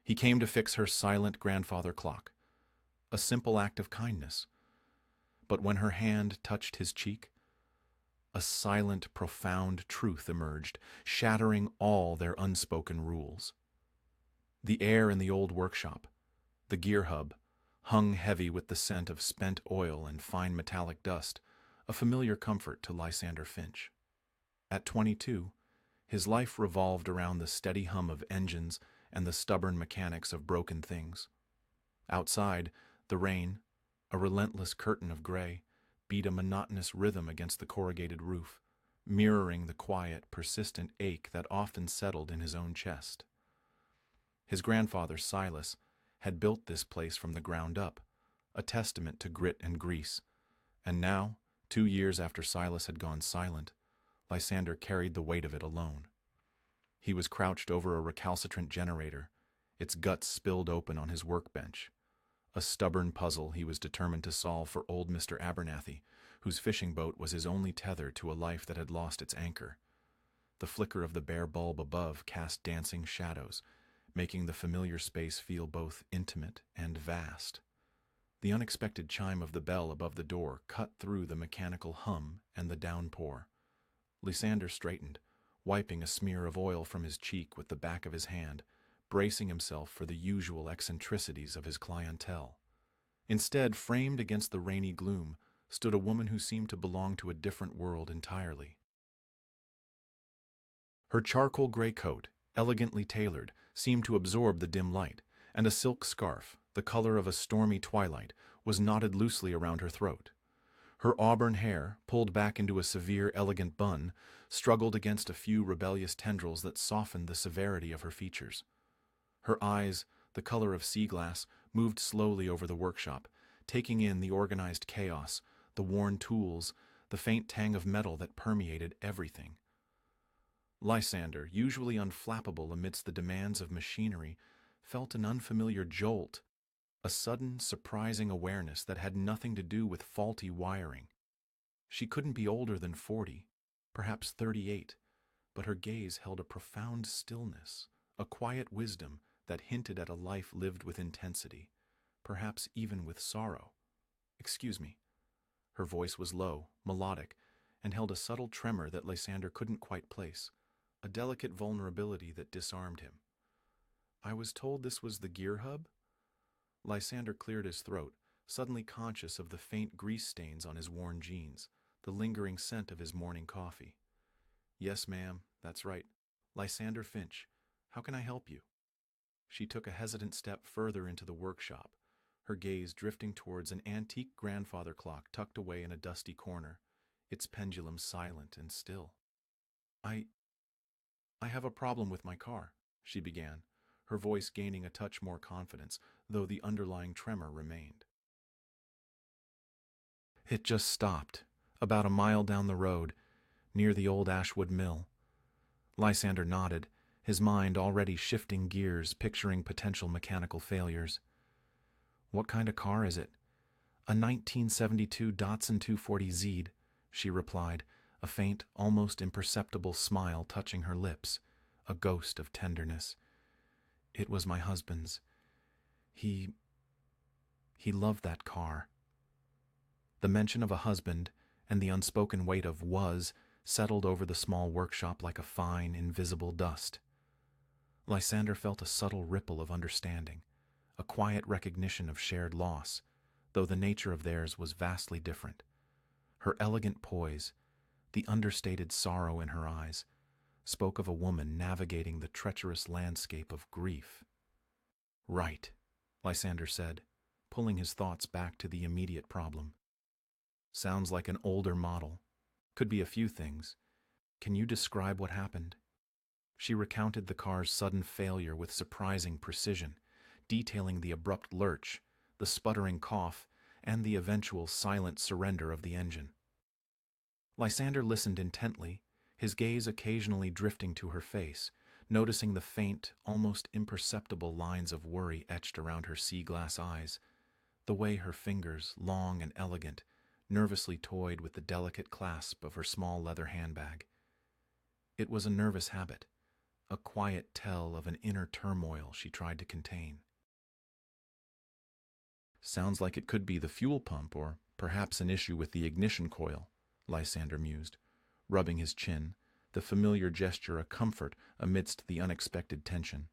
He came to fix her silent grandfather clock, a simple act of kindness. But when her hand touched his cheek, a silent, profound truth emerged, shattering all their unspoken rules. The air in the old workshop, the gear hub, hung heavy with the scent of spent oil and fine metallic dust, a familiar comfort to Lysander Finch. At 22, his life revolved around the steady hum of engines and the stubborn mechanics of broken things. Outside, the rain, a relentless curtain of gray, beat a monotonous rhythm against the corrugated roof, mirroring the quiet, persistent ache that often settled in his own chest. His grandfather, Silas, had built this place from the ground up, a testament to grit and grease. And now, 2 years after Silas had gone silent, Lysander carried the weight of it alone. He was crouched over a recalcitrant generator, its guts spilled open on his workbench, a stubborn puzzle he was determined to solve for old Mr. Abernathy, whose fishing boat was his only tether to a life that had lost its anchor. The flicker of the bare bulb above cast dancing shadows, making the familiar space feel both intimate and vast. The unexpected chime of the bell above the door cut through the mechanical hum and the downpour. Lysander straightened, wiping a smear of oil from his cheek with the back of his hand, bracing himself for the usual eccentricities of his clientele. Instead, framed against the rainy gloom, stood a woman who seemed to belong to a different world entirely. Her charcoal gray coat, elegantly tailored, seemed to absorb the dim light, and a silk scarf, the color of a stormy twilight, was knotted loosely around her throat. Her auburn hair, pulled back into a severe, elegant bun, struggled against a few rebellious tendrils that softened the severity of her features. Her eyes, the color of sea glass, moved slowly over the workshop, taking in the organized chaos, the worn tools, the faint tang of metal that permeated everything. Lysander, usually unflappable amidst the demands of machinery, felt an unfamiliar jolt, a sudden, surprising awareness that had nothing to do with faulty wiring. She couldn't be older than 40, perhaps 38, but her gaze held a profound stillness, a quiet wisdom that hinted at a life lived with intensity, perhaps even with sorrow. "Excuse me." Her voice was low, melodic, and held a subtle tremor that Lysander couldn't quite place, a delicate vulnerability that disarmed him. "I was told this was the gear hub?" Lysander cleared his throat, suddenly conscious of the faint grease stains on his worn jeans, the lingering scent of his morning coffee. "Yes, ma'am, that's right. Lysander Finch. How can I help you?" She took a hesitant step further into the workshop, her gaze drifting towards an antique grandfather clock tucked away in a dusty corner, its pendulum silent and still. I have a problem with my car," she began, her voice gaining a touch more confidence, though the underlying tremor remained. "It just stopped, about a mile down the road, near the old Ashwood Mill." Lysander nodded, his mind already shifting gears, picturing potential mechanical failures. "What kind of car is it?" "A 1972 Datsun 240Z," she replied, a faint, almost imperceptible smile touching her lips, a ghost of tenderness. "It was my husband's. He loved that car." The mention of a husband and the unspoken weight of "was" settled over the small workshop like a fine, invisible dust. Lysander felt a subtle ripple of understanding, a quiet recognition of shared loss, though the nature of theirs was vastly different. Her elegant poise, the understated sorrow in her eyes, spoke of a woman navigating the treacherous landscape of grief. "Right," Lysander said, pulling his thoughts back to the immediate problem. "Sounds like an older model. Could be a few things. Can you describe what happened?" She recounted the car's sudden failure with surprising precision, detailing the abrupt lurch, the sputtering cough, and the eventual silent surrender of the engine. Lysander listened intently, his gaze occasionally drifting to her face, noticing the faint, almost imperceptible lines of worry etched around her sea-glass eyes, the way her fingers, long and elegant, nervously toyed with the delicate clasp of her small leather handbag. It was a nervous habit, a quiet tell of an inner turmoil she tried to contain. Sounds like it could be the fuel pump, or perhaps an issue with the ignition coil, Lysander mused, rubbing his chin, the familiar gesture a comfort amidst the unexpected tension.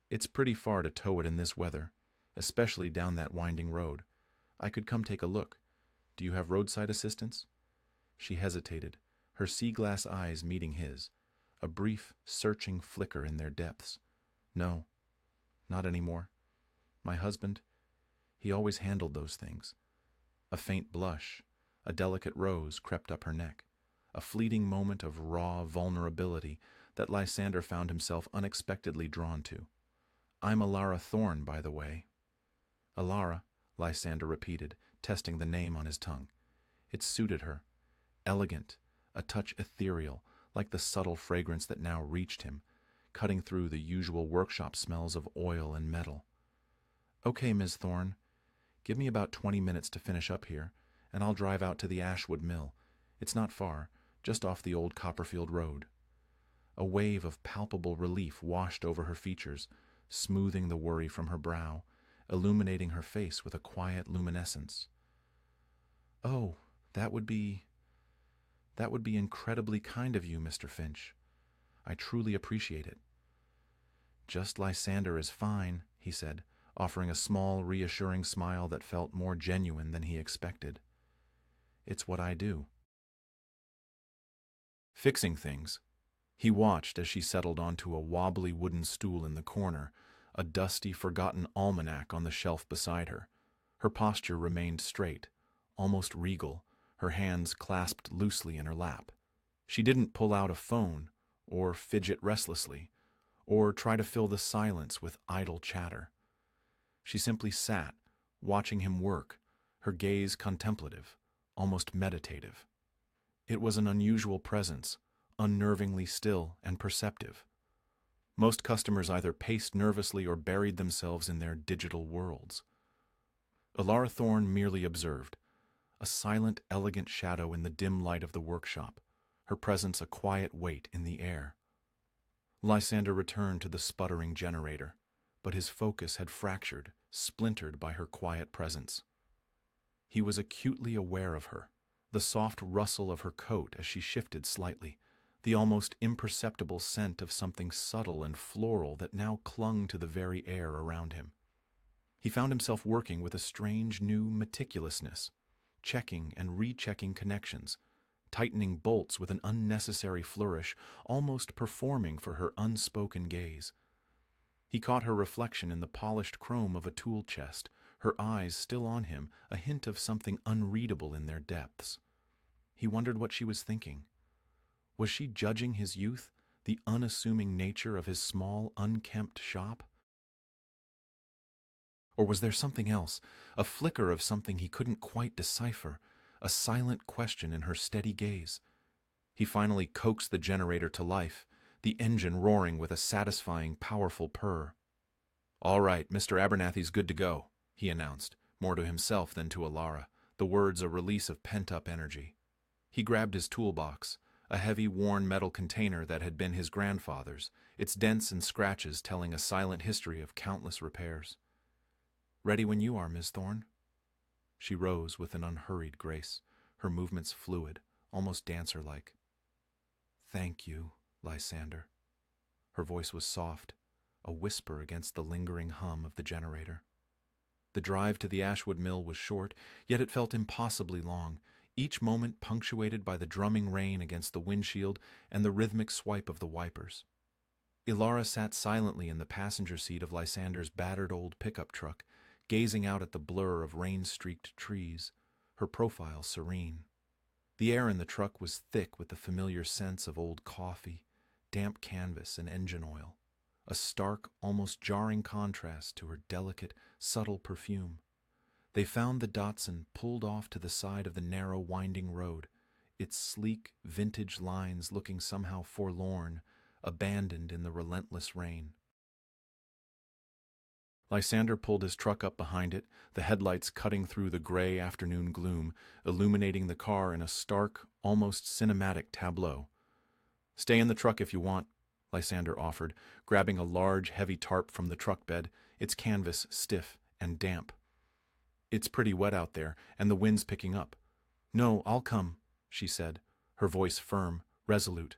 It's pretty far to tow it in this weather, especially down that winding road. I could come take a look. Do you have roadside assistance? She hesitated, her sea-glass eyes meeting his, a brief, searching flicker in their depths. No, not anymore. My husband, he always handled those things. A faint blush, a delicate rose crept up her neck, a fleeting moment of raw vulnerability that Lysander found himself unexpectedly drawn to. I'm Elara Thorne, by the way. Elara, Lysander repeated, testing the name on his tongue. It suited her. Elegant, a touch ethereal, like the subtle fragrance that now reached him, cutting through the usual workshop smells of oil and metal. Okay, Ms. Thorne. Give me about 20 minutes to finish up here, and I'll drive out to the Ashwood Mill. It's not far, just off the old Copperfield Road. A wave of palpable relief washed over her features, smoothing the worry from her brow, illuminating her face with a quiet luminescence. Oh, that would be incredibly kind of you, Mr. Finch. I truly appreciate it. Just Lysander is fine, he said, offering a small, reassuring smile that felt more genuine than he expected. It's what I do. Fixing things. He watched as she settled onto a wobbly wooden stool in the corner, a dusty, forgotten almanac on the shelf beside her. Her posture remained straight, almost regal, her hands clasped loosely in her lap. She didn't pull out a phone, or fidget restlessly, or try to fill the silence with idle chatter. She simply sat, watching him work, her gaze contemplative, almost meditative. It was an unusual presence, unnervingly still and perceptive. Most customers either paced nervously or buried themselves in their digital worlds. Elara Thorne merely observed, a silent, elegant shadow in the dim light of the workshop, her presence a quiet weight in the air. Lysander returned to the sputtering generator, but his focus had fractured, splintered by her quiet presence. He was acutely aware of her, the soft rustle of her coat as she shifted slightly, the almost imperceptible scent of something subtle and floral that now clung to the very air around him. He found himself working with a strange new meticulousness, checking and rechecking connections, tightening bolts with an unnecessary flourish, almost performing for her unspoken gaze. He caught her reflection in the polished chrome of a tool chest, her eyes still on him, a hint of something unreadable in their depths. He wondered what she was thinking. Was she judging his youth, the unassuming nature of his small, unkempt shop? Or was there something else, a flicker of something he couldn't quite decipher, a silent question in her steady gaze? He finally coaxed the generator to life, the engine roaring with a satisfying, powerful purr. "All right, Mr. Abernathy's good to go," he announced, more to himself than to Elara, the words a release of pent-up energy. He grabbed his toolbox, a heavy, worn metal container that had been his grandfather's, its dents and scratches telling a silent history of countless repairs. "Ready when you are, Miss Thorne." She rose with an unhurried grace, her movements fluid, almost dancer-like. "Thank you, Lysander." Her voice was soft, a whisper against the lingering hum of the generator. The drive to the Ashwood Mill was short, yet it felt impossibly long, each moment punctuated by the drumming rain against the windshield and the rhythmic swipe of the wipers. Elara sat silently in the passenger seat of Lysander's battered old pickup truck, gazing out at the blur of rain-streaked trees, her profile serene. The air in the truck was thick with the familiar scents of old coffee, damp canvas, and engine oil, a stark, almost jarring contrast to her delicate, subtle perfume. They found the Datsun pulled off to the side of the narrow, winding road, its sleek, vintage lines looking somehow forlorn, abandoned in the relentless rain. Lysander pulled his truck up behind it, the headlights cutting through the gray afternoon gloom, illuminating the car in a stark, almost cinematic tableau. "Stay in the truck if you want," Lysander offered, grabbing a large, heavy tarp from the truck bed, its canvas stiff and damp. It's pretty wet out there, and the wind's picking up. No, I'll come, she said, her voice firm, resolute.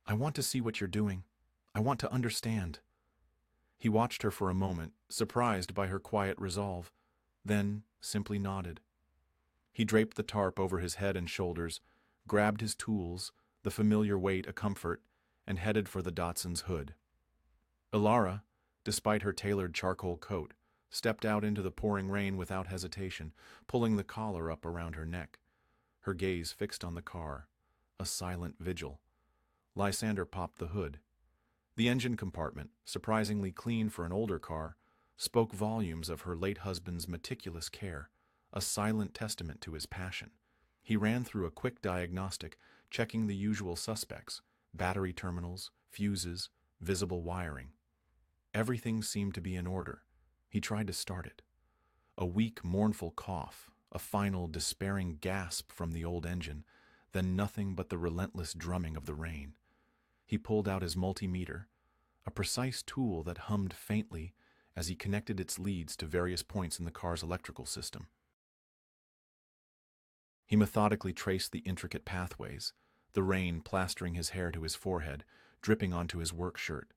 I want to see what you're doing. I want to understand. He watched her for a moment, surprised by her quiet resolve, then simply nodded. He draped the tarp over his head and shoulders, grabbed his tools, the familiar weight a comfort, and headed for the Datsun's hood. Elara, despite her tailored charcoal coat, stepped out into the pouring rain without hesitation, pulling the collar up around her neck, her gaze fixed on the car, a silent vigil. Lysander popped the hood. The engine compartment, surprisingly clean for an older car, spoke volumes of her late husband's meticulous care, a silent testament to his passion. He ran through a quick diagnostic, checking the usual suspects: battery terminals, fuses, visible wiring. Everything seemed to be in order. He tried to start it. A weak, mournful cough, a final, despairing gasp from the old engine, then nothing but the relentless drumming of the rain. He pulled out his multimeter, a precise tool that hummed faintly as he connected its leads to various points in the car's electrical system. He methodically traced the intricate pathways, the rain plastering his hair to his forehead, dripping onto his work shirt.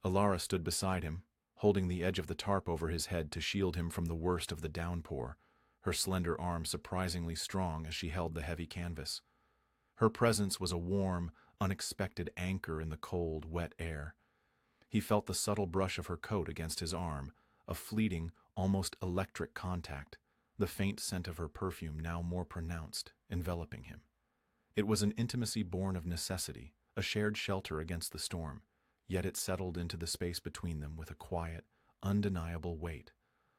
Elara stood beside him, holding the edge of the tarp over his head to shield him from the worst of the downpour, her slender arm surprisingly strong as she held the heavy canvas. Her presence was a warm, unexpected anchor in the cold, wet air. He felt the subtle brush of her coat against his arm, a fleeting, almost electric contact, the faint scent of her perfume now more pronounced, enveloping him. It was an intimacy born of necessity, a shared shelter against the storm, yet it settled into the space between them with a quiet, undeniable weight,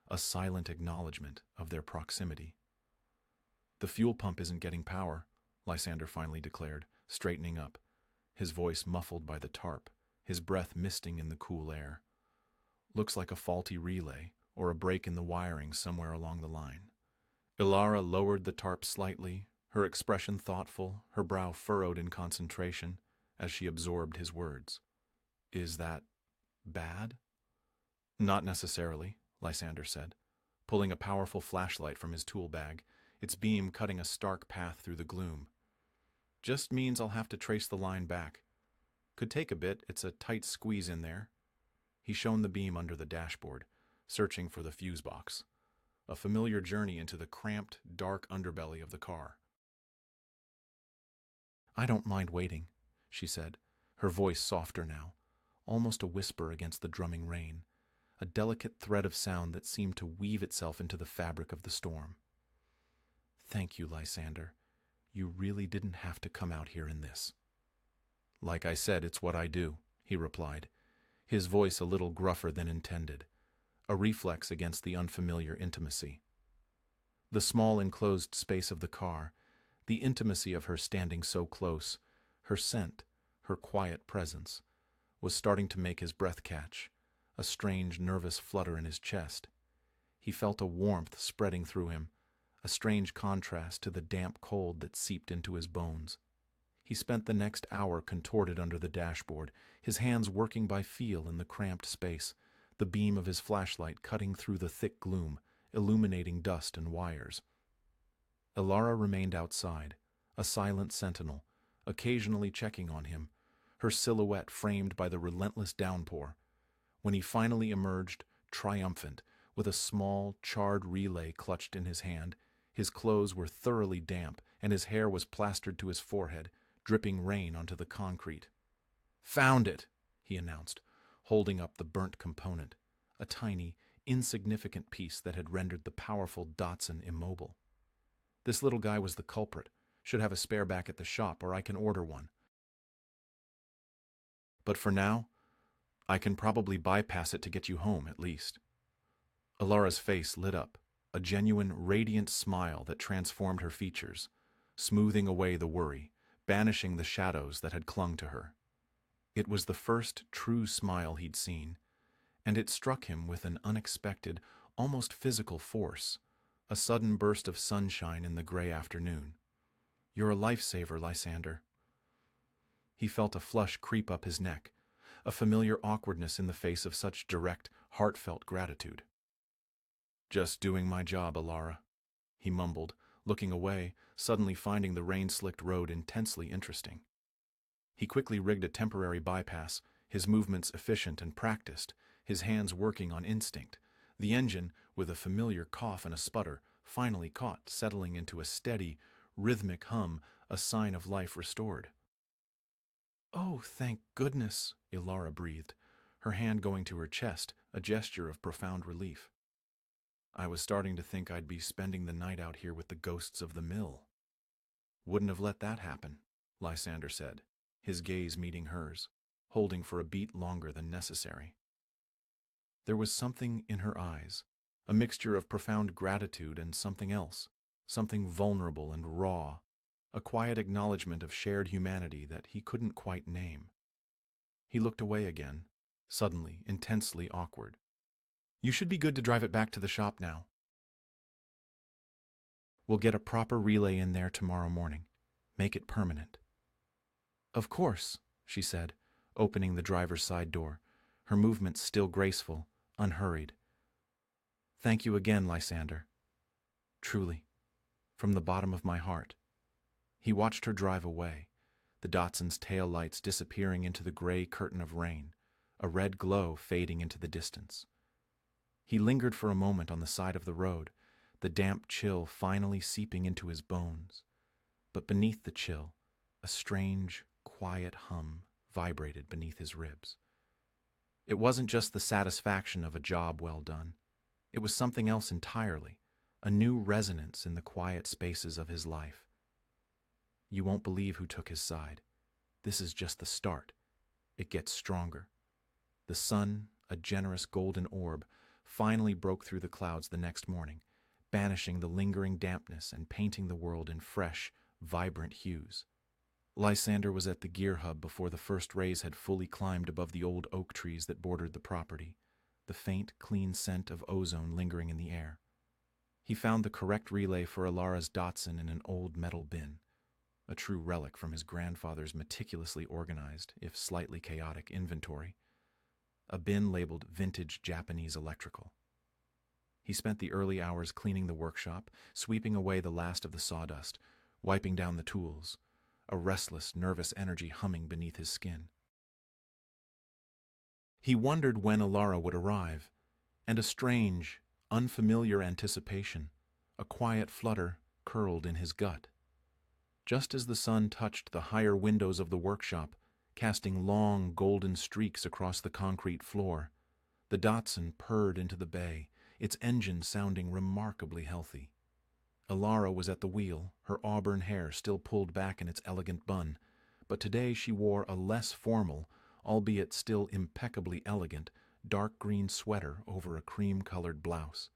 a silent acknowledgement of their proximity. "The fuel pump isn't getting power," Lysander finally declared, straightening up, his voice muffled by the tarp, his breath misting in the cool air. "Looks like a faulty relay, or a break in the wiring somewhere along the line." Elara lowered the tarp slightly, her expression thoughtful, her brow furrowed in concentration, as she absorbed his words. "Is that bad?" "Not necessarily," Lysander said, pulling a powerful flashlight from his tool bag, its beam cutting a stark path through the gloom. "Just means I'll have to trace the line back. Could take a bit, it's a tight squeeze in there." He shone the beam under the dashboard, searching for the fuse box. A familiar journey into the cramped, dark underbelly of the car. "I don't mind waiting," she said, her voice softer now, almost a whisper against the drumming rain, a delicate thread of sound that seemed to weave itself into the fabric of the storm. "Thank you, Lysander. You really didn't have to come out here in this." "Like I said, it's what I do," he replied, his voice a little gruffer than intended, a reflex against the unfamiliar intimacy. The small enclosed space of the car, the intimacy of her standing so close, her scent, her quiet presence, was starting to make his breath catch, a strange nervous flutter in his chest. He felt a warmth spreading through him, a strange contrast to the damp cold that seeped into his bones. He spent the next hour contorted under the dashboard, his hands working by feel in the cramped space, the beam of his flashlight cutting through the thick gloom, illuminating dust and wires. Elara remained outside, a silent sentinel, occasionally checking on him, her silhouette framed by the relentless downpour. When he finally emerged, triumphant, with a small, charred relay clutched in his hand, his clothes were thoroughly damp and his hair was plastered to his forehead, dripping rain onto the concrete. "Found it," he announced, holding up the burnt component, a tiny, insignificant piece that had rendered the powerful Datsun immobile. "This little guy was the culprit. Should have a spare back at the shop, or I can order one. But for now, I can probably bypass it to get you home, at least." Alara's face lit up, a genuine, radiant smile that transformed her features, smoothing away the worry, banishing the shadows that had clung to her. It was the first true smile he'd seen, and it struck him with an unexpected, almost physical force, a sudden burst of sunshine in the gray afternoon. "You're a lifesaver, Lysander." He felt a flush creep up his neck, a familiar awkwardness in the face of such direct, heartfelt gratitude. "Just doing my job, Elara," he mumbled, looking away, suddenly finding the rain-slicked road intensely interesting. He quickly rigged a temporary bypass, his movements efficient and practiced, his hands working on instinct. The engine, with a familiar cough and a sputter, finally caught, settling into a steady, rhythmic hum, a sign of life restored. "Oh, thank goodness," Elara breathed, her hand going to her chest, a gesture of profound relief. "I was starting to think I'd be spending the night out here with the ghosts of the mill." "Wouldn't have let that happen," Lysander said, his gaze meeting hers, holding for a beat longer than necessary. There was something in her eyes, a mixture of profound gratitude and something else, something vulnerable and raw, a quiet acknowledgement of shared humanity that he couldn't quite name. He looked away again, suddenly, intensely awkward. "You should be good to drive it back to the shop now. We'll get a proper relay in there tomorrow morning. Make it permanent." "Of course," she said, opening the driver's side door, her movements still graceful, unhurried. "Thank you again, Lysander. Truly, from the bottom of my heart." He watched her drive away, the Datsun's tail lights disappearing into the gray curtain of rain, a red glow fading into the distance. He lingered for a moment on the side of the road, the damp chill finally seeping into his bones. But beneath the chill, a strange, quiet hum vibrated beneath his ribs. It wasn't just the satisfaction of a job well done. It was something else entirely, a new resonance in the quiet spaces of his life. You won't believe who took his side. This is just the start. It gets stronger. The sun, a generous golden orb, finally broke through the clouds the next morning, banishing the lingering dampness and painting the world in fresh, vibrant hues. Lysander was at the gear hub before the first rays had fully climbed above the old oak trees that bordered the property, the faint, clean scent of ozone lingering in the air. He found the correct relay for Elara's Datsun in an old metal bin, a true relic from his grandfather's meticulously organized, if slightly chaotic, inventory, a bin labeled Vintage Japanese Electrical. He spent the early hours cleaning the workshop, sweeping away the last of the sawdust, wiping down the tools, a restless, nervous energy humming beneath his skin. He wondered when Elara would arrive, and a strange, unfamiliar anticipation, a quiet flutter, curled in his gut. Just as the sun touched the higher windows of the workshop, casting long, golden streaks across the concrete floor, the Datsun purred into the bay, its engine sounding remarkably healthy. Elara was at the wheel, her auburn hair still pulled back in its elegant bun, but today she wore a less formal, albeit still impeccably elegant, dark green sweater over a cream-colored blouse.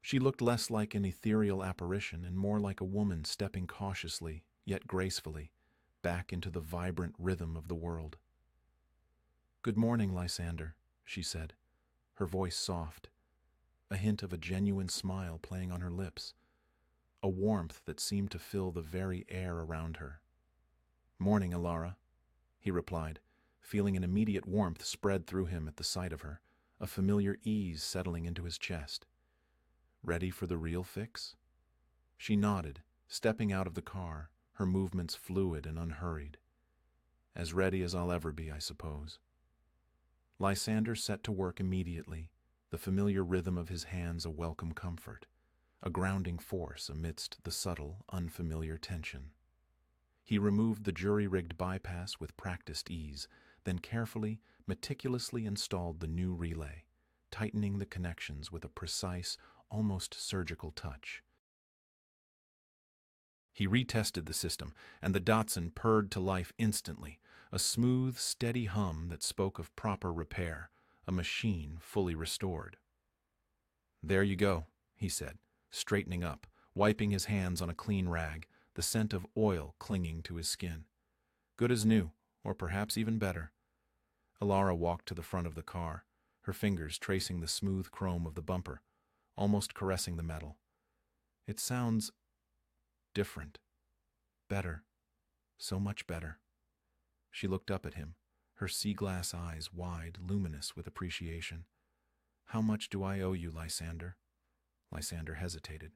She looked less like an ethereal apparition and more like a woman stepping cautiously, yet gracefully, back into the vibrant rhythm of the world. "Good morning, Lysander," she said, her voice soft, a hint of a genuine smile playing on her lips, a warmth that seemed to fill the very air around her. "Morning, Elara," he replied, feeling an immediate warmth spread through him at the sight of her, a familiar ease settling into his chest. "Ready for the real fix?" She nodded, stepping out of the car, her movements fluid and unhurried. "As ready as I'll ever be, I suppose." Lysander set to work immediately, the familiar rhythm of his hands a welcome comfort, a grounding force amidst the subtle, unfamiliar tension. He removed the jury-rigged bypass with practiced ease, then carefully, meticulously installed the new relay, tightening the connections with a precise, almost surgical touch. He retested the system, and the Datsun purred to life instantly, a smooth, steady hum that spoke of proper repair, a machine fully restored. "There you go," he said, straightening up, wiping his hands on a clean rag, the scent of oil clinging to his skin. "Good as new, or perhaps even better." Elara walked to the front of the car, her fingers tracing the smooth chrome of the bumper, almost caressing the metal. "It sounds different. Better. So much better." She looked up at him, her sea-glass eyes wide, luminous with appreciation. "How much do I owe you, Lysander?" Lysander hesitated.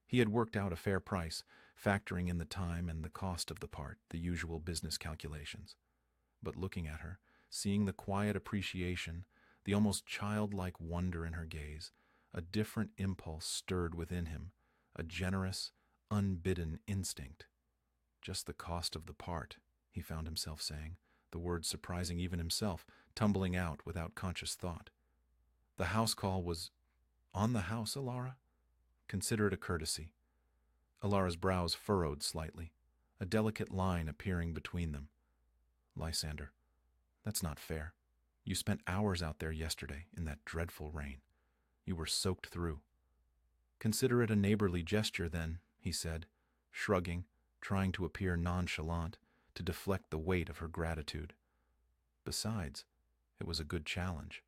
He had worked out a fair price, factoring in the time and the cost of the part, the usual business calculations. But looking at her, seeing the quiet appreciation, the almost childlike wonder in her gaze, a different impulse stirred within him, a generous, unbidden instinct. "Just the cost of the part," he found himself saying, the words surprising even himself, tumbling out without conscious thought. The house call was on the house, Elara? Consider it a courtesy. Elara's brows furrowed slightly, a delicate line appearing between them. "Lysander, that's not fair. You spent hours out there yesterday in that dreadful rain. You were soaked through." "Consider it a neighborly gesture, then," he said, shrugging, trying to appear nonchalant, to deflect the weight of her gratitude. Besides, it was a good challenge.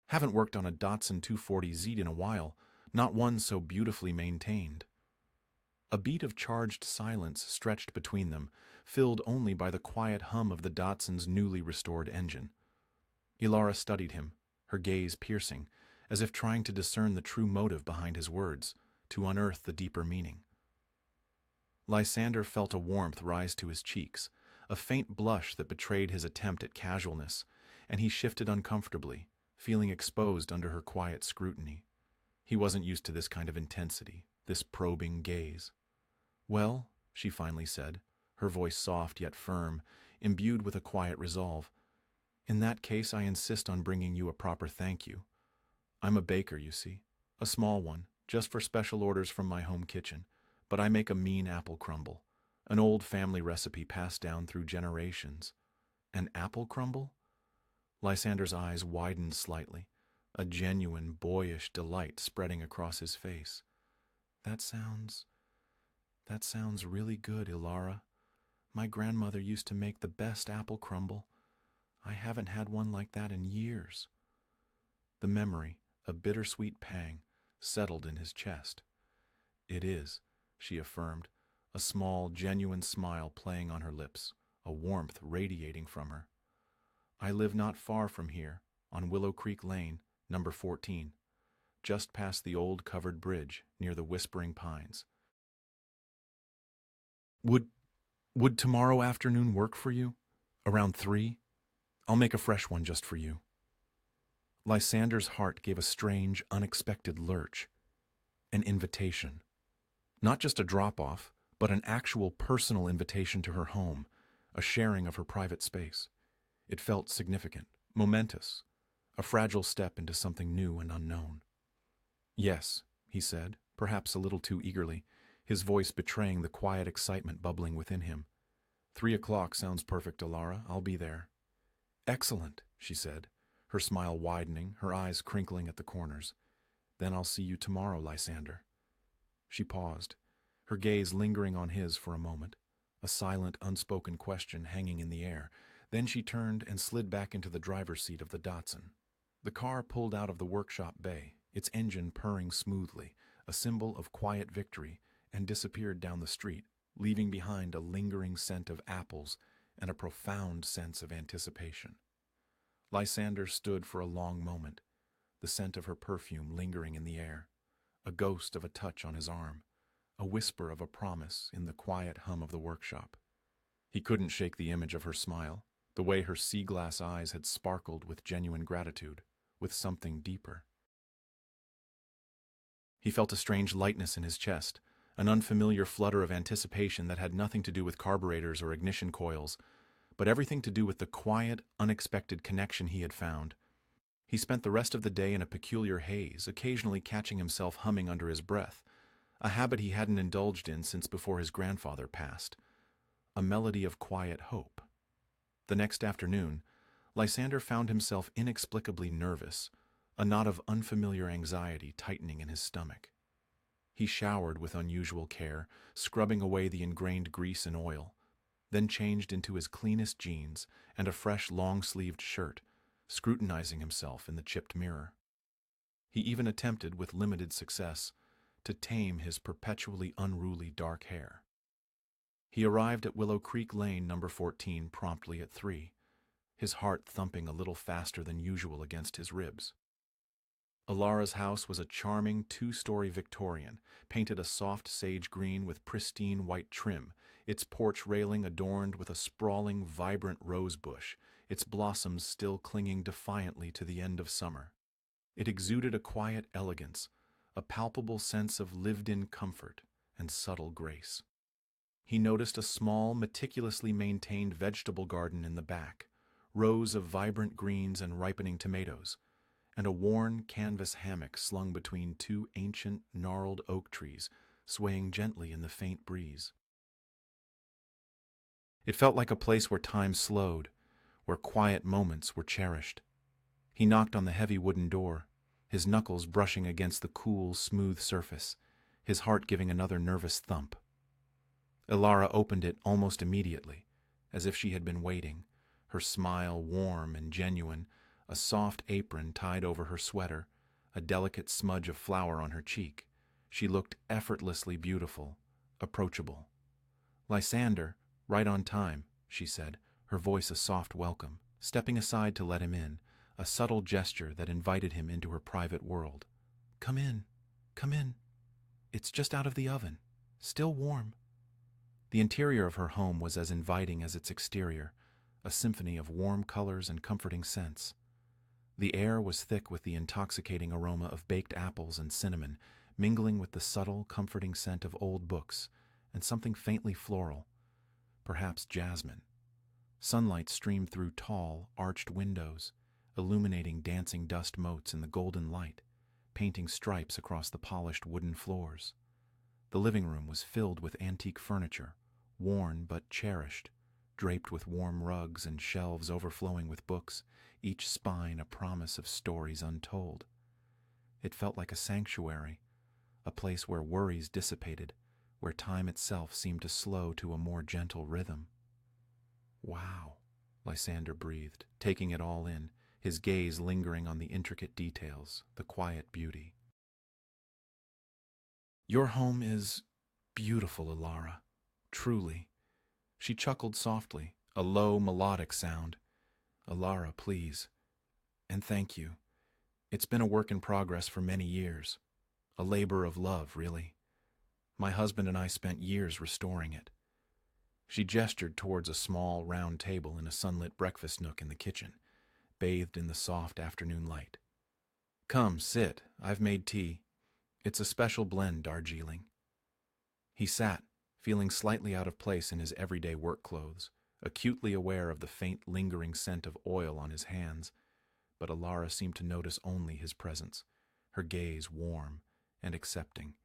"Haven't worked on a Datsun 240Z in a while, not one so beautifully maintained." A beat of charged silence stretched between them, filled only by the quiet hum of the Datsun's newly restored engine. Elara studied him, her gaze piercing, as if trying to discern the true motive behind his words, to unearth the deeper meaning. Lysander felt a warmth rise to his cheeks, a faint blush that betrayed his attempt at casualness, and he shifted uncomfortably, feeling exposed under her quiet scrutiny. He wasn't used to this kind of intensity, this probing gaze. "Well," she finally said, her voice soft yet firm, imbued with a quiet resolve, "in that case I insist on bringing you a proper thank you. I'm a baker, you see, a small one, just for special orders from my home kitchen, but I make a mean apple crumble, an old family recipe passed down through generations." "An apple crumble?" Lysander's eyes widened slightly, a genuine, boyish delight spreading across his face. That sounds really good, Elara. My grandmother used to make the best apple crumble. I haven't had one like that in years." The memory, a bittersweet pang, settled in his chest. "It is," she affirmed, a small, genuine smile playing on her lips, a warmth radiating from her. "I live not far from here, on Willow Creek Lane, number 14, just past the old covered bridge near the Whispering Pines. Would tomorrow afternoon work for you? Around 3? I'll make a fresh one just for you." Lysander's heart gave a strange, unexpected lurch. An invitation. Not just a drop-off, but an actual personal invitation to her home, a sharing of her private space. It felt significant, momentous, a fragile step into something new and unknown. "Yes," he said, perhaps a little too eagerly, his voice betraying the quiet excitement bubbling within him. 3 o'clock sounds perfect, Elara. I'll be there." "Excellent," she said, her smile widening, her eyes crinkling at the corners. "Then I'll see you tomorrow, Lysander." She paused, her gaze lingering on his for a moment, a silent, unspoken question hanging in the air. Then she turned and slid back into the driver's seat of the Datsun. The car pulled out of the workshop bay, its engine purring smoothly, a symbol of quiet victory, and disappeared down the street, leaving behind a lingering scent of apples and a profound sense of anticipation. Lysander stood for a long moment, the scent of her perfume lingering in the air, a ghost of a touch on his arm, a whisper of a promise in the quiet hum of the workshop. He couldn't shake the image of her smile, the way her sea-glass eyes had sparkled with genuine gratitude, with something deeper. He felt a strange lightness in his chest, an unfamiliar flutter of anticipation that had nothing to do with carburetors or ignition coils, but everything to do with the quiet, unexpected connection he had found. He spent the rest of the day in a peculiar haze, occasionally catching himself humming under his breath, a habit he hadn't indulged in since before his grandfather passed, a melody of quiet hope. The next afternoon, Lysander found himself inexplicably nervous, a knot of unfamiliar anxiety tightening in his stomach. He showered with unusual care, scrubbing away the ingrained grease and oil, then changed into his cleanest jeans and a fresh long-sleeved shirt, scrutinizing himself in the chipped mirror. He even attempted, with limited success, to tame his perpetually unruly dark hair. He arrived at Willow Creek Lane, number 14, promptly at 3, his heart thumping a little faster than usual against his ribs. Elara's house was a charming two-story Victorian, painted a soft sage green with pristine white trim, its porch railing adorned with a sprawling, vibrant rose bush, its blossoms still clinging defiantly to the end of summer. It exuded a quiet elegance, a palpable sense of lived-in comfort and subtle grace. He noticed a small, meticulously maintained vegetable garden in the back, rows of vibrant greens and ripening tomatoes, and a worn canvas hammock slung between two ancient, gnarled oak trees, swaying gently in the faint breeze. It felt like a place where time slowed, where quiet moments were cherished. He knocked on the heavy wooden door, his knuckles brushing against the cool, smooth surface, his heart giving another nervous thump. Elara opened it almost immediately, as if she had been waiting, her smile warm and genuine, a soft apron tied over her sweater, a delicate smudge of flour on her cheek. She looked effortlessly beautiful, approachable. "Lysander, right on time," she said, her voice a soft welcome, stepping aside to let him in, a subtle gesture that invited him into her private world. Come in. It's just out of the oven. Still warm." The interior of her home was as inviting as its exterior, a symphony of warm colors and comforting scents. The air was thick with the intoxicating aroma of baked apples and cinnamon, mingling with the subtle, comforting scent of old books and something faintly floral, perhaps jasmine. Sunlight streamed through tall, arched windows, illuminating dancing dust motes in the golden light, painting stripes across the polished wooden floors. The living room was filled with antique furniture, worn but cherished, draped with warm rugs and shelves overflowing with books, each spine a promise of stories untold. It felt like a sanctuary, a place where worries dissipated, where time itself seemed to slow to a more gentle rhythm. "Wow," Lysander breathed, taking it all in, his gaze lingering on the intricate details, the quiet beauty. "Your home is beautiful, Elara. Truly." She chuckled softly, a low, melodic sound. "Elara, please. And thank you. It's been a work in progress for many years. A labor of love, really. My husband and I spent years restoring it." She gestured towards a small, round table in a sunlit breakfast nook in the kitchen, bathed in the soft afternoon light. "Come, sit. I've made tea. It's a special blend, Darjeeling." He sat, feeling slightly out of place in his everyday work clothes, acutely aware of the faint lingering scent of oil on his hands, but Elara seemed to notice only his presence, her gaze warm and accepting.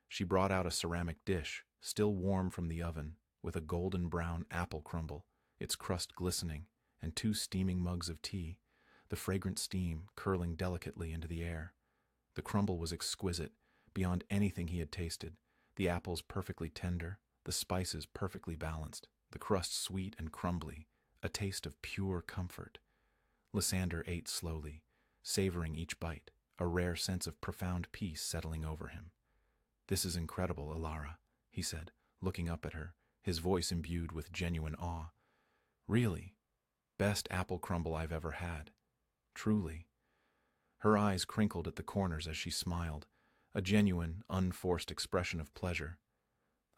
She brought out a ceramic dish, still warm from the oven, with a golden brown apple crumble, its crust glistening, and 2 steaming mugs of tea, the fragrant steam curling delicately into the air. The crumble was exquisite, beyond anything he had tasted, the apples perfectly tender, the spices perfectly balanced, the crust sweet and crumbly, a taste of pure comfort. Lysander ate slowly, savoring each bite, a rare sense of profound peace settling over him. "This is incredible, Elara," he said, looking up at her, his voice imbued with genuine awe. "Really, best apple crumble I've ever had. Truly." Her eyes crinkled at the corners as she smiled, a genuine, unforced expression of pleasure.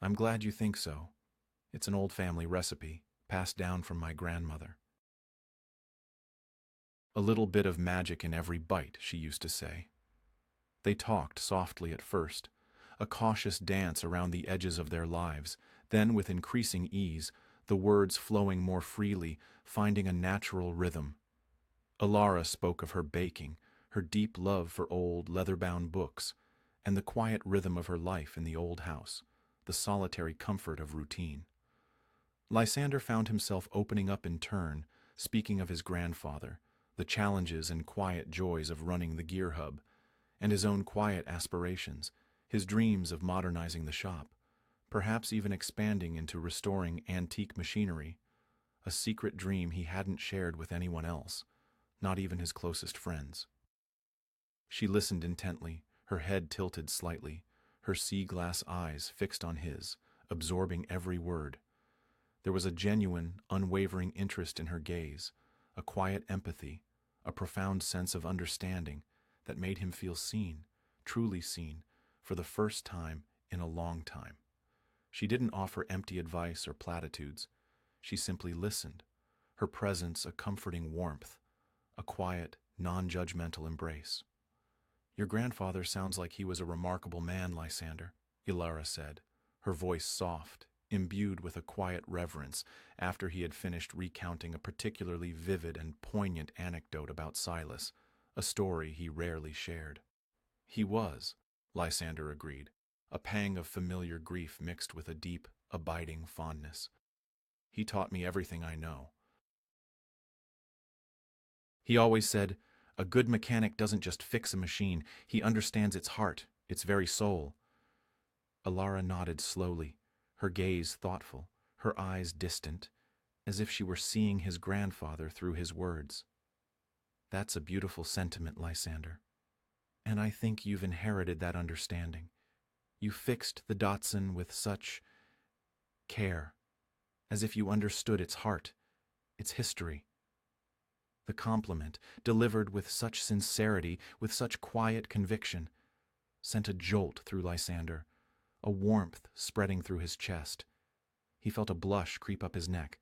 "I'm glad you think so. It's an old family recipe, passed down from my grandmother. A little bit of magic in every bite," she used to say. They talked softly at first, a cautious dance around the edges of their lives, then with increasing ease, the words flowing more freely, finding a natural rhythm. Elara spoke of her baking, her deep love for old, leather-bound books, and the quiet rhythm of her life in the old house, the solitary comfort of routine. Lysander found himself opening up in turn, speaking of his grandfather, the challenges and quiet joys of running the gear hub, and his own quiet aspirations, his dreams of modernizing the shop, perhaps even expanding into restoring antique machinery, a secret dream he hadn't shared with anyone else, not even his closest friends. She listened intently, her head tilted slightly, her sea-glass eyes fixed on his, absorbing every word. There was a genuine, unwavering interest in her gaze, a quiet empathy, a profound sense of understanding that made him feel seen, truly seen, for the first time in a long time. She didn't offer empty advice or platitudes. She simply listened, her presence a comforting warmth, a quiet, non-judgmental embrace. "Your grandfather sounds like he was a remarkable man, Lysander," Elara said, her voice soft, imbued with a quiet reverence after he had finished recounting a particularly vivid and poignant anecdote about Silas, a story he rarely shared. "He was," Lysander agreed, a pang of familiar grief mixed with a deep, abiding fondness. "He taught me everything I know. He always said, 'A good mechanic doesn't just fix a machine, he understands its heart, its very soul.'" Elara nodded slowly, her gaze thoughtful, her eyes distant, as if she were seeing his grandfather through his words. "That's a beautiful sentiment, Lysander. And I think you've inherited that understanding. You fixed the Datsun with such care, as if you understood its heart, its history." The compliment, delivered with such sincerity, with such quiet conviction, sent a jolt through Lysander, a warmth spreading through his chest. He felt a blush creep up his neck,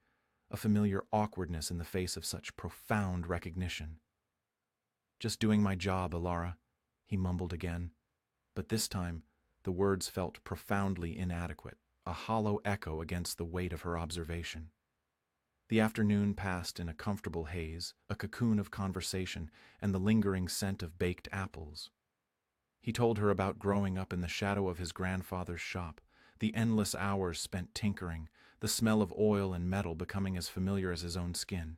a familiar awkwardness in the face of such profound recognition. "Just doing my job, Elara," he mumbled again. But this time, the words felt profoundly inadequate, a hollow echo against the weight of her observation. The afternoon passed in a comfortable haze, a cocoon of conversation, and the lingering scent of baked apples. He told her about growing up in the shadow of his grandfather's shop, the endless hours spent tinkering, the smell of oil and metal becoming as familiar as his own skin.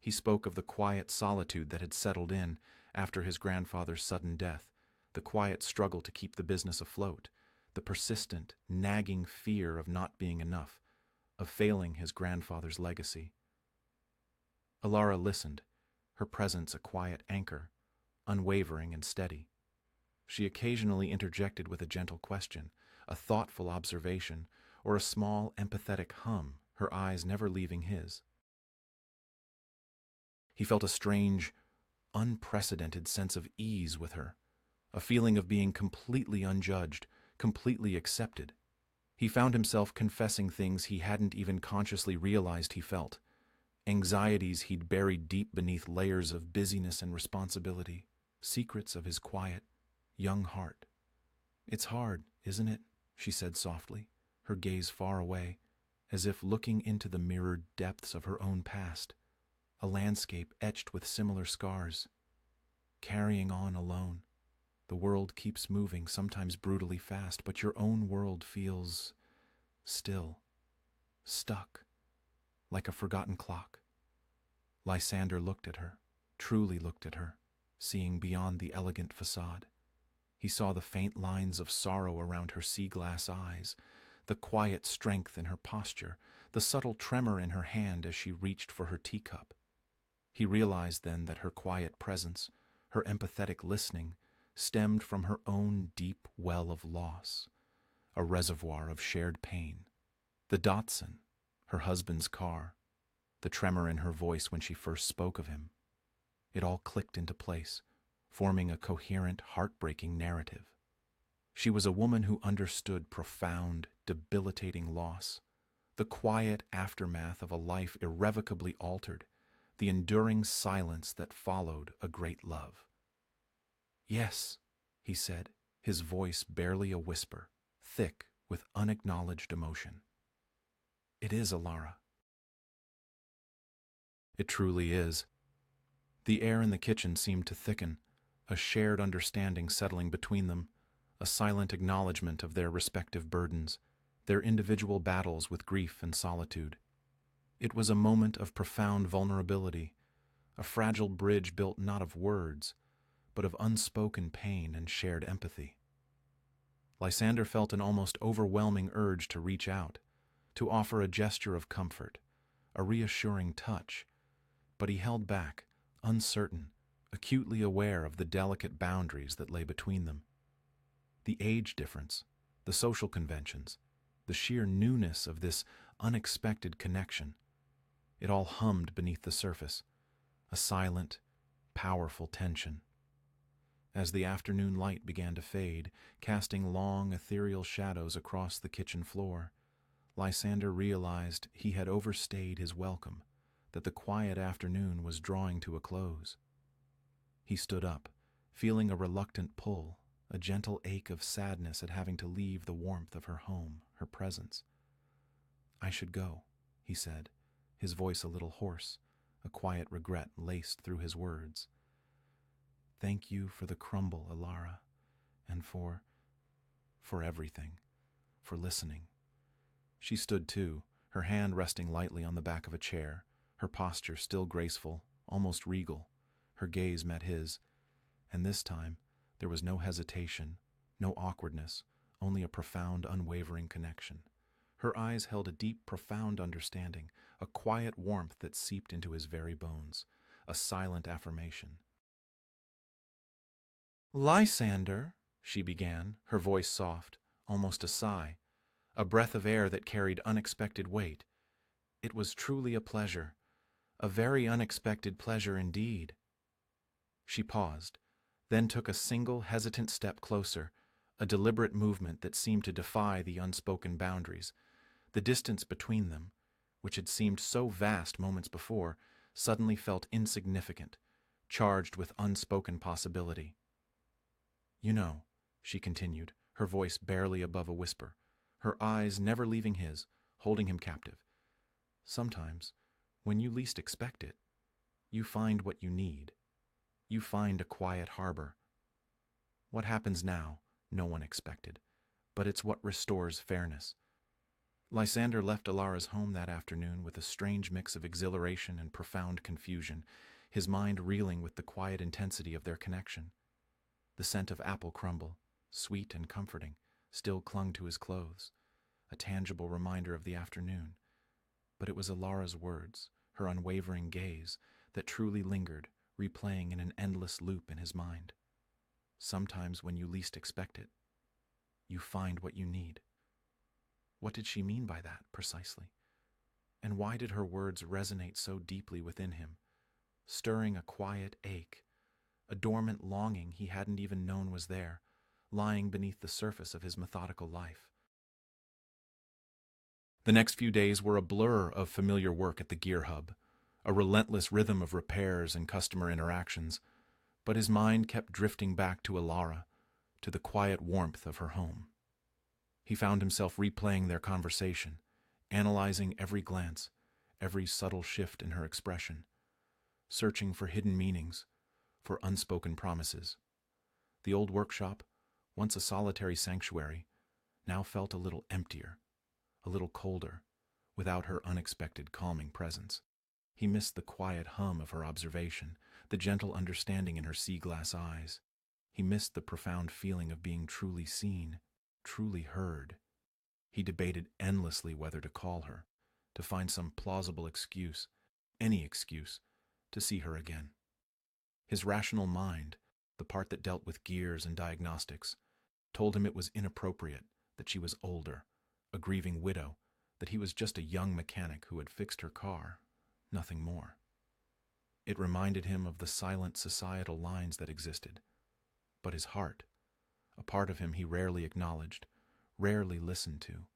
He spoke of the quiet solitude that had settled in after his grandfather's sudden death, the quiet struggle to keep the business afloat, the persistent, nagging fear of not being enough, of failing his grandfather's legacy. Elara listened, her presence a quiet anchor, unwavering and steady. She occasionally interjected with a gentle question, a thoughtful observation, or a small, empathetic hum, her eyes never leaving his. He felt a strange, unprecedented sense of ease with her, a feeling of being completely unjudged, completely accepted. He found himself confessing things he hadn't even consciously realized he felt, anxieties he'd buried deep beneath layers of busyness and responsibility, secrets of his quiet, young heart. "It's hard, isn't it?" she said softly, her gaze far away, as if looking into the mirrored depths of her own past, a landscape etched with similar scars. "Carrying on alone. The world keeps moving, sometimes brutally fast, but your own world feels still, stuck, like a forgotten clock." Lysander looked at her, truly looked at her, seeing beyond the elegant facade. He saw the faint lines of sorrow around her sea-glass eyes, the quiet strength in her posture, the subtle tremor in her hand as she reached for her teacup. He realized then that her quiet presence, her empathetic listening, stemmed from her own deep well of loss, a reservoir of shared pain. The Datsun, her husband's car, the tremor in her voice when she first spoke of him. It all clicked into place, forming a coherent, heartbreaking narrative. She was a woman who understood profound, debilitating loss, the quiet aftermath of a life irrevocably altered, the enduring silence that followed a great love. "Yes," he said, his voice barely a whisper, thick with unacknowledged emotion. "It is, Elara." It truly is. The air in the kitchen seemed to thicken, a shared understanding settling between them, a silent acknowledgement of their respective burdens, their individual battles with grief and solitude. It was a moment of profound vulnerability, a fragile bridge built not of words, but of unspoken pain and shared empathy. Lysander felt an almost overwhelming urge to reach out, to offer a gesture of comfort, a reassuring touch, but he held back, uncertain, acutely aware of the delicate boundaries that lay between them. The age difference, the social conventions, the sheer newness of this unexpected connection. It all hummed beneath the surface, a silent, powerful tension. As the afternoon light began to fade, casting long, ethereal shadows across the kitchen floor, Lysander realized he had overstayed his welcome, that the quiet afternoon was drawing to a close. He stood up, feeling a reluctant pull, a gentle ache of sadness at having to leave the warmth of her home, her presence. "I should go," he said, his voice a little hoarse, a quiet regret laced through his words. "Thank you for the crumble, Elara, and for everything, for listening." She stood too, her hand resting lightly on the back of a chair, her posture still graceful, almost regal. Her gaze met his, and this time there was no hesitation, no awkwardness, only a profound, unwavering connection. Her eyes held a deep, profound understanding, a quiet warmth that seeped into his very bones, a silent affirmation. "Lysander," she began, her voice soft, almost a sigh, a breath of air that carried unexpected weight. "It was truly a pleasure, a very unexpected pleasure indeed." She paused, then took a single hesitant step closer, a deliberate movement that seemed to defy the unspoken boundaries. The distance between them, which had seemed so vast moments before, suddenly felt insignificant, charged with unspoken possibility. "You know," she continued, her voice barely above a whisper, her eyes never leaving his, holding him captive. "Sometimes, when you least expect it, you find what you need. You find a quiet harbor. What happens now, no one expected, but it's what restores fairness." Lysander left Elara's home that afternoon with a strange mix of exhilaration and profound confusion, his mind reeling with the quiet intensity of their connection. The scent of apple crumble, sweet and comforting, still clung to his clothes, a tangible reminder of the afternoon. But it was Elara's words, her unwavering gaze, that truly lingered, replaying in an endless loop in his mind. "Sometimes when you least expect it, you find what you need." What did she mean by that, precisely? And why did her words resonate so deeply within him, stirring a quiet ache, a dormant longing he hadn't even known was there, lying beneath the surface of his methodical life? The next few days were a blur of familiar work at the gear hub, a relentless rhythm of repairs and customer interactions, but his mind kept drifting back to Elara, to the quiet warmth of her home. He found himself replaying their conversation, analyzing every glance, every subtle shift in her expression, searching for hidden meanings, for unspoken promises. The old workshop, once a solitary sanctuary, now felt a little emptier, a little colder, without her unexpected calming presence. He missed the quiet hum of her observation, the gentle understanding in her sea-glass eyes. He missed the profound feeling of being truly seen, truly heard. He debated endlessly whether to call her, to find some plausible excuse, any excuse, to see her again. His rational mind, the part that dealt with gears and diagnostics, told him it was inappropriate, that she was older, a grieving widow, that he was just a young mechanic who had fixed her car, nothing more. It reminded him of the silent societal lines that existed. But his heart, a part of him he rarely acknowledged, rarely listened to,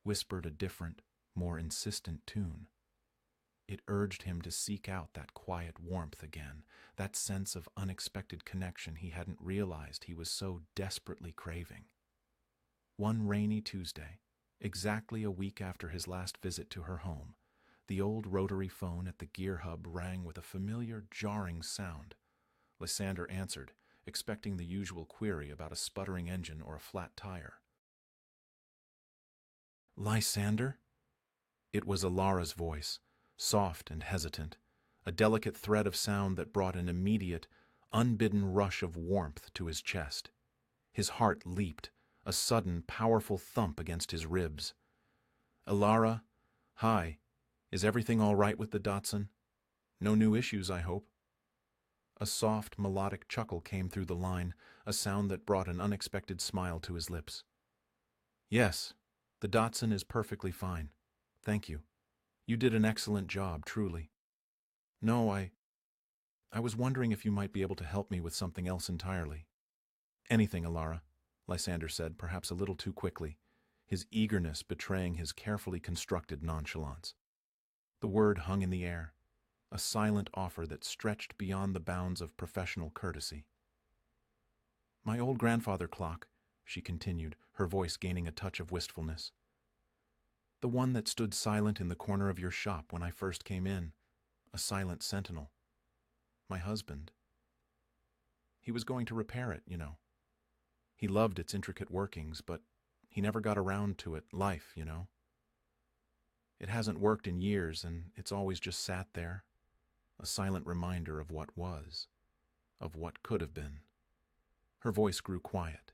whispered a different, more insistent tune. It urged him to seek out that quiet warmth again, that sense of unexpected connection he hadn't realized he was so desperately craving. One rainy Tuesday, exactly a week after his last visit to her home, the old rotary phone at the gear hub rang with a familiar, jarring sound. Lysander answered, expecting the usual query about a sputtering engine or a flat tire. "Lysander?" It was Elara's voice, soft and hesitant, a delicate thread of sound that brought an immediate, unbidden rush of warmth to his chest. His heart leaped, a sudden, powerful thump against his ribs. "Elara, hi. Is everything all right with the Datsun? No new issues, I hope?" A soft, melodic chuckle came through the line, a sound that brought an unexpected smile to his lips. "Yes, The Dotson is perfectly fine. Thank you. You did an excellent job, truly. No, I was wondering if you might be able to help me with something else entirely. Anything, Elara, Lysander said, perhaps a little too quickly, his eagerness betraying his carefully constructed nonchalance. The word hung in the air, a silent offer that stretched beyond the bounds of professional courtesy. My old grandfather clock, she continued, her voice gaining a touch of wistfulness. The one that stood silent in the corner of your shop when I first came in, a silent sentinel. My husband. He was going to repair it, you know. He loved its intricate workings, but he never got around to it, life, you know. It hasn't worked in years, and it's always just sat there, a silent reminder of what was, of what could have been. Her voice grew quiet,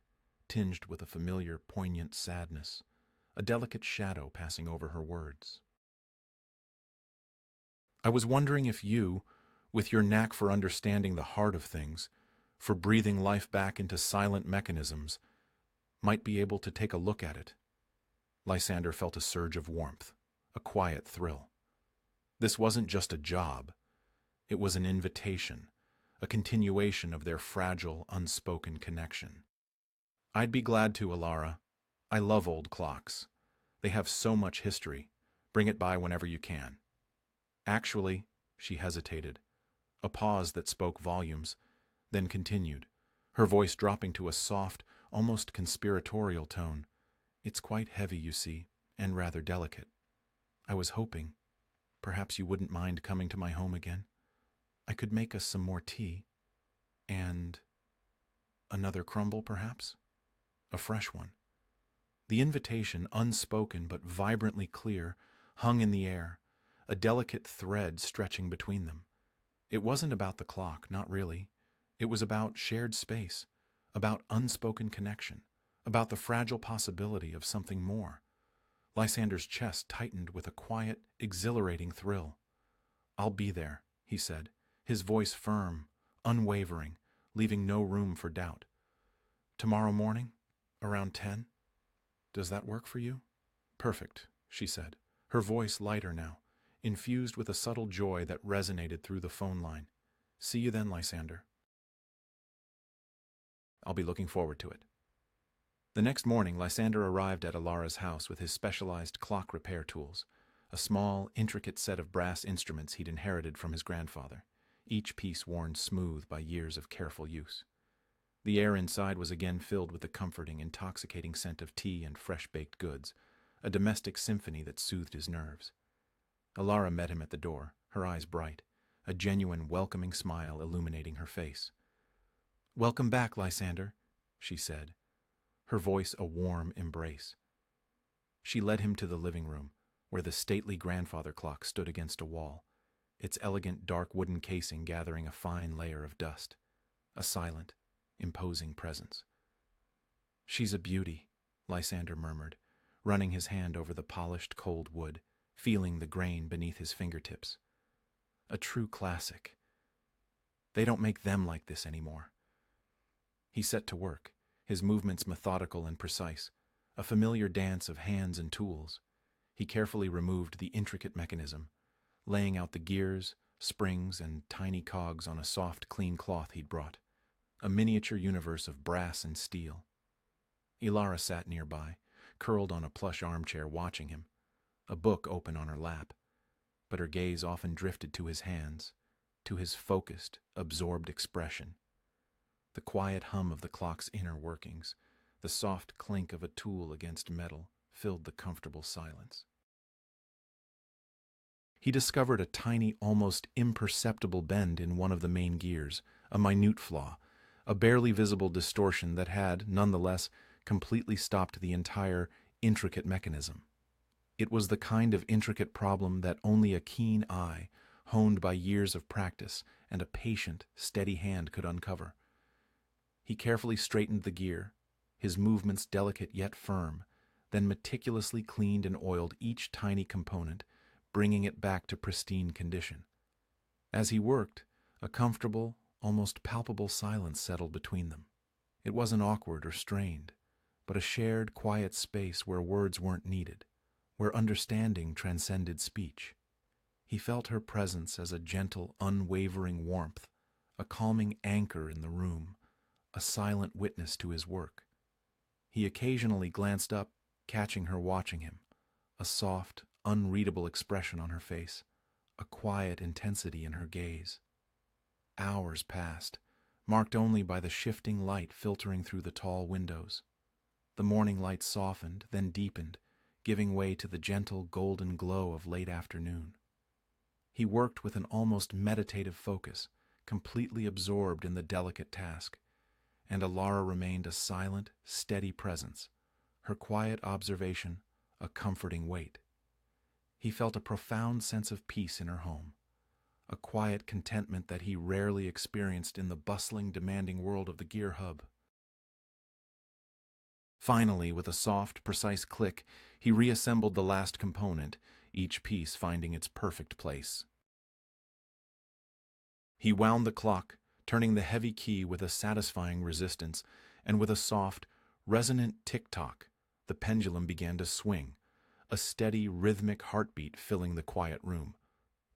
tinged with a familiar, poignant sadness, a delicate shadow passing over her words. I was wondering if you, with your knack for understanding the heart of things, for breathing life back into silent mechanisms, might be able to take a look at it. Lysander felt a surge of warmth, a quiet thrill. This wasn't just a job. It was an invitation, a continuation of their fragile, unspoken connection. I'd be glad to, Elara. I love old clocks. They have so much history. Bring it by whenever you can. Actually, she hesitated, a pause that spoke volumes, then continued, her voice dropping to a soft, almost conspiratorial tone. It's quite heavy, you see, and rather delicate. I was hoping, perhaps you wouldn't mind coming to my home again. I could make us some more tea. And another crumble, perhaps? A fresh one. The invitation, unspoken but vibrantly clear, hung in the air, a delicate thread stretching between them. It wasn't about the clock, not really. It was about shared space, about unspoken connection, about the fragile possibility of something more. Lysander's chest tightened with a quiet, exhilarating thrill. I'll be there, he said, his voice firm, unwavering, leaving no room for doubt. Tomorrow morning, around 10? Does that work for you? Perfect, she said, her voice lighter now, infused with a subtle joy that resonated through the phone line. See you then, Lysander. I'll be looking forward to it. The next morning, Lysander arrived at Elara's house with his specialized clock repair tools, a small, intricate set of brass instruments he'd inherited from his grandfather, each piece worn smooth by years of careful use. The air inside was again filled with the comforting, intoxicating scent of tea and fresh-baked goods, a domestic symphony that soothed his nerves. Elara met him at the door, her eyes bright, a genuine, welcoming smile illuminating her face. "Welcome back, Lysander," she said, her voice a warm embrace. She led him to the living room, where the stately grandfather clock stood against a wall, its elegant dark wooden casing gathering a fine layer of dust, a silent, imposing presence. "She's a beauty," Lysander murmured, running his hand over the polished cold wood, feeling the grain beneath his fingertips. "A true classic. They don't make them like this anymore." He set to work, his movements methodical and precise, a familiar dance of hands and tools. He carefully removed the intricate mechanism, laying out the gears, springs, and tiny cogs on a soft, clean cloth he'd brought, a miniature universe of brass and steel. Elara sat nearby, curled on a plush armchair watching him, a book open on her lap, but her gaze often drifted to his hands, to his focused, absorbed expression. The quiet hum of the clock's inner workings, the soft clink of a tool against metal, filled the comfortable silence. He discovered a tiny, almost imperceptible bend in one of the main gears, a minute flaw, a barely visible distortion that had, nonetheless, completely stopped the entire, intricate mechanism. It was the kind of intricate problem that only a keen eye, honed by years of practice, and a patient, steady hand could uncover. He carefully straightened the gear, his movements delicate yet firm, then meticulously cleaned and oiled each tiny component, bringing it back to pristine condition. As he worked, a comfortable, almost palpable silence settled between them. It wasn't awkward or strained, but a shared, quiet space where words weren't needed, where understanding transcended speech. He felt her presence as a gentle, unwavering warmth, a calming anchor in the room, a silent witness to his work. He occasionally glanced up, catching her watching him, a soft, unreadable expression on her face, a quiet intensity in her gaze. Hours passed, marked only by the shifting light filtering through the tall windows. The morning light softened, then deepened, giving way to the gentle golden glow of late afternoon. He worked with an almost meditative focus, completely absorbed in the delicate task, and Elara remained a silent, steady presence, her quiet observation a comforting weight. He felt a profound sense of peace in her home, a quiet contentment that he rarely experienced in the bustling, demanding world of the gear hub. Finally, with a soft, precise click, he reassembled the last component, each piece finding its perfect place. He wound the clock, turning the heavy key with a satisfying resistance, and with a soft, resonant tick-tock, the pendulum began to swing, a steady, rhythmic heartbeat filling the quiet room.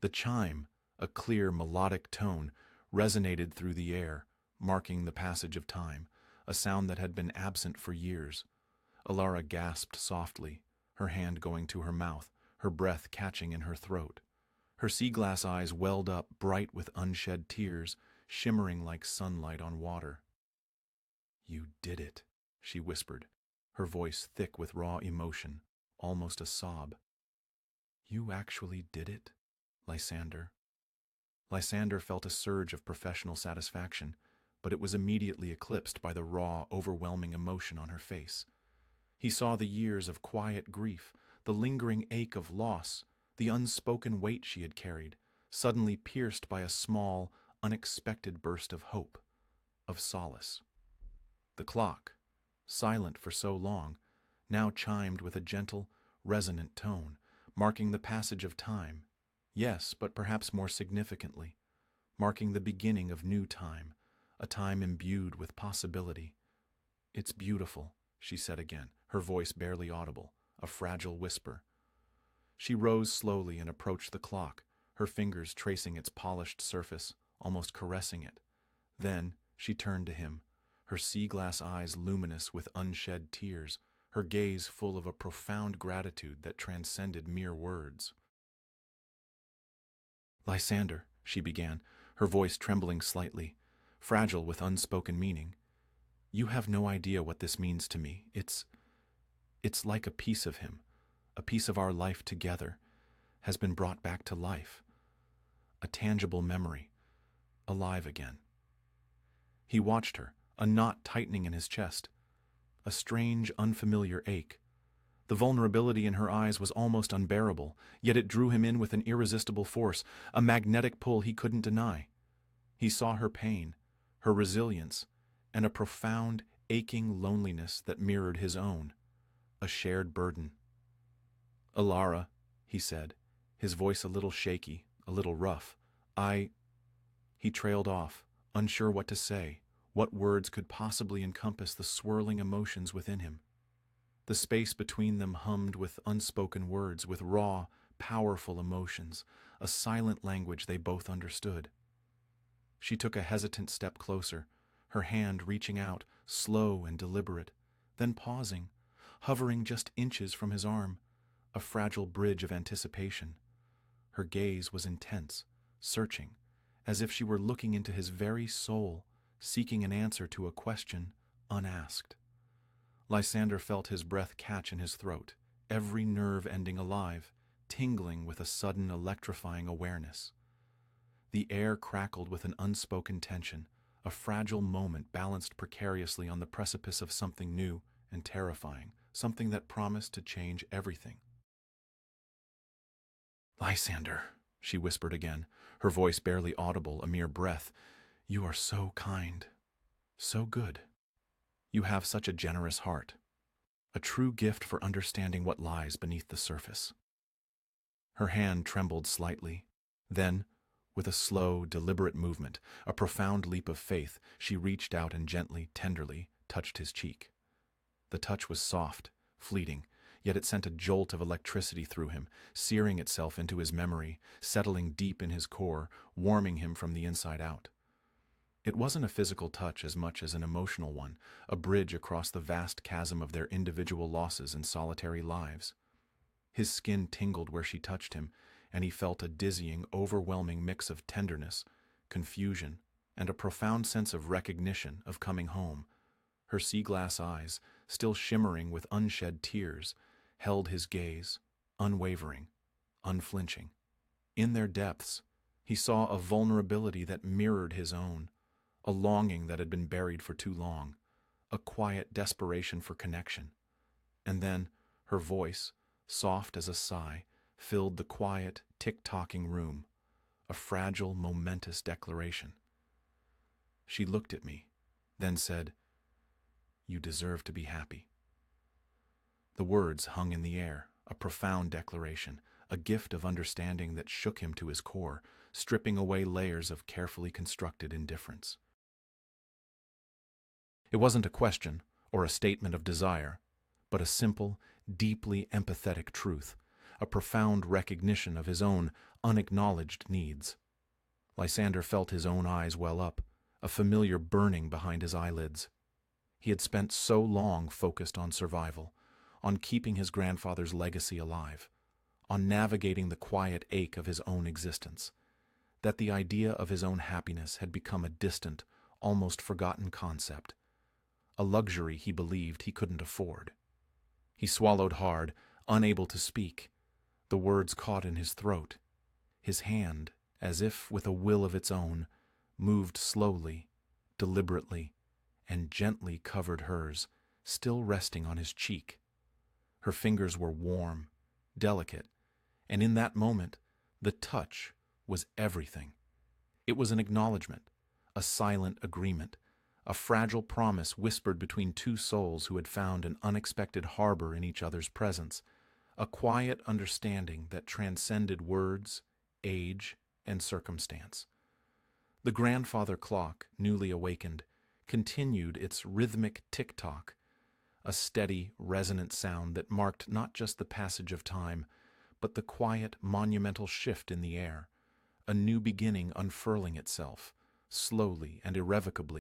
The chime, a clear, melodic tone, resonated through the air, marking the passage of time, a sound that had been absent for years. Elara gasped softly, her hand going to her mouth, her breath catching in her throat. Her sea-glass eyes welled up, bright with unshed tears, shimmering like sunlight on water. "You did it," she whispered, her voice thick with raw emotion, almost a sob. "You actually did it, Lysander." Lysander felt a surge of professional satisfaction, but it was immediately eclipsed by the raw, overwhelming emotion on her face. He saw the years of quiet grief, the lingering ache of loss, the unspoken weight she had carried, suddenly pierced by a small, unexpected burst of hope, of solace. The clock, silent for so long, now chimed with a gentle, resonant tone, marking the passage of time. Yes, but perhaps more significantly, marking the beginning of new time, a time imbued with possibility. "It's beautiful," she said again, her voice barely audible, a fragile whisper. She rose slowly and approached the clock, her fingers tracing its polished surface, almost caressing it. Then she turned to him, her sea-glass eyes luminous with unshed tears, her gaze full of a profound gratitude that transcended mere words. "Lysander," she began, her voice trembling slightly, fragile with unspoken meaning, "you have no idea what this means to me. It's like a piece of him, a piece of our life together, has been brought back to life. A tangible memory, alive again." He watched her, a knot tightening in his chest, a strange, unfamiliar ache. The vulnerability in her eyes was almost unbearable, yet it drew him in with an irresistible force, a magnetic pull he couldn't deny. He saw her pain, her resilience, and a profound, aching loneliness that mirrored his own, a shared burden. "Elara," he said, his voice a little shaky, a little rough, He trailed off, unsure what to say, what words could possibly encompass the swirling emotions within him. The space between them hummed with unspoken words, with raw, powerful emotions, a silent language they both understood. She took a hesitant step closer, her hand reaching out, slow and deliberate, then pausing, hovering just inches from his arm, a fragile bridge of anticipation. Her gaze was intense, searching, as if she were looking into his very soul, seeking an answer to a question unasked. Lysander felt his breath catch in his throat, every nerve ending alive, tingling with a sudden electrifying awareness. The air crackled with an unspoken tension, a fragile moment balanced precariously on the precipice of something new and terrifying, something that promised to change everything. "Lysander," she whispered again, her voice barely audible, a mere breath, "you are so kind, so good. You have such a generous heart, a true gift for understanding what lies beneath the surface." Her hand trembled slightly. Then, with a slow, deliberate movement, a profound leap of faith, she reached out and gently, tenderly touched his cheek. The touch was soft, fleeting, yet it sent a jolt of electricity through him, searing itself into his memory, settling deep in his core, warming him from the inside out. It wasn't a physical touch as much as an emotional one, a bridge across the vast chasm of their individual losses and solitary lives. His skin tingled where she touched him, and he felt a dizzying, overwhelming mix of tenderness, confusion, and a profound sense of recognition of coming home. Her sea-glass eyes, still shimmering with unshed tears, held his gaze, unwavering, unflinching. In their depths, he saw a vulnerability that mirrored his own, a longing that had been buried for too long, a quiet desperation for connection. And then, her voice, soft as a sigh, filled the quiet, tick-tocking room, a fragile, momentous declaration. She looked at me, then said, "You deserve to be happy." The words hung in the air, a profound declaration, a gift of understanding that shook him to his core, stripping away layers of carefully constructed indifference. It wasn't a question or a statement of desire, but a simple, deeply empathetic truth, a profound recognition of his own unacknowledged needs. Lysander felt his own eyes well up, a familiar burning behind his eyelids. He had spent so long focused on survival, on keeping his grandfather's legacy alive, on navigating the quiet ache of his own existence, that the idea of his own happiness had become a distant, almost forgotten concept, a luxury he believed he couldn't afford. He swallowed hard, unable to speak. The words caught in his throat. His hand, as if with a will of its own, moved slowly, deliberately, and gently covered hers, still resting on his cheek. Her fingers were warm, delicate, and in that moment, the touch was everything. It was an acknowledgement, a silent agreement, a fragile promise whispered between two souls who had found an unexpected harbor in each other's presence, a quiet understanding that transcended words, age, and circumstance. The grandfather clock, newly awakened, continued its rhythmic tick-tock, a steady, resonant sound that marked not just the passage of time, but the quiet, monumental shift in the air, a new beginning unfurling itself, slowly and irrevocably,